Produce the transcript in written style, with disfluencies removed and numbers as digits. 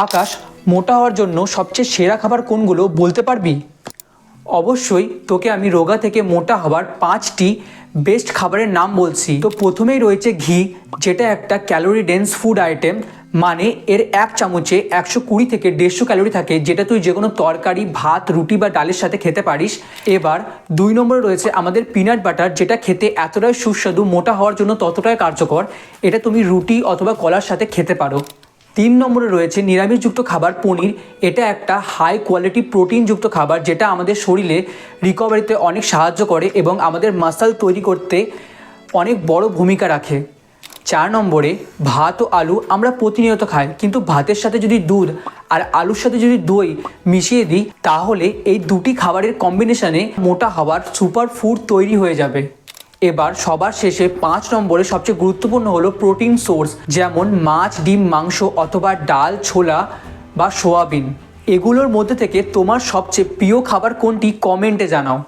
আকাশ, মোটা হওয়ার জন্য সবচেয়ে সেরা খাবার কোনগুলো বলতে পারবি? অবশ্যই তোকে আমি রোগা থেকে মোটা হওয়ার 5টি বেস্ট খাবারের নাম বলছি। তো প্রথমেই রয়েছে ঘি, যেটা একটা ক্যালোরি ডেন্স ফুড আইটেম, মানে এর এক চামচে 120 থেকে 150 ক্যালোরি থাকে, যেটা তুই যে কোনো তরকারি, ভাত, রুটি বা ডালের সাথে খেতে পারিস। এবার 2 নম্বরে রয়েছে আমাদের পিনাট বাটার, যেটা খেতে এতটাই সুস্বাদু, মোটা হওয়ার জন্য ততটাই কার্যকর। এটা তুমি রুটি অথবা কলার সাথে খেতে পারো। 3 নম্বরে রয়েছে নিরামিষযুক্ত খাবার পনির। এটা একটা হাই কোয়ালিটি প্রোটিনযুক্ত খাবার, যেটা আমাদের শরীরে রিকভারিতে অনেক সাহায্য করে এবং আমাদের মাসল তৈরি করতে অনেক বড় ভূমিকা রাখে। 4 নম্বরে ভাত ও আলু আমরা প্রতিনিয়ত খাই, কিন্তু ভাতের সাথে যদি দুধ আর আলুর সাথে যদি দই মিশিয়ে দিই, তাহলে এই দুটি খাবারের কম্বিনেশনে মোটা হওয়ার সুপার ফুড তৈরি হয়ে যাবে। এবার সবার শেষে 5 নম্বরে সবচেয়ে গুরুত্বপূর্ণ হলো প্রোটিন সোর্স, যেমন মাছ, ডিম, মাংস অথবা ডাল, ছোলা বা সোয়াবিন। এগুলোর মধ্যে থেকে তোমার সবচেয়ে প্রিয় খাবার কোনটি, কমেন্টে জানাও।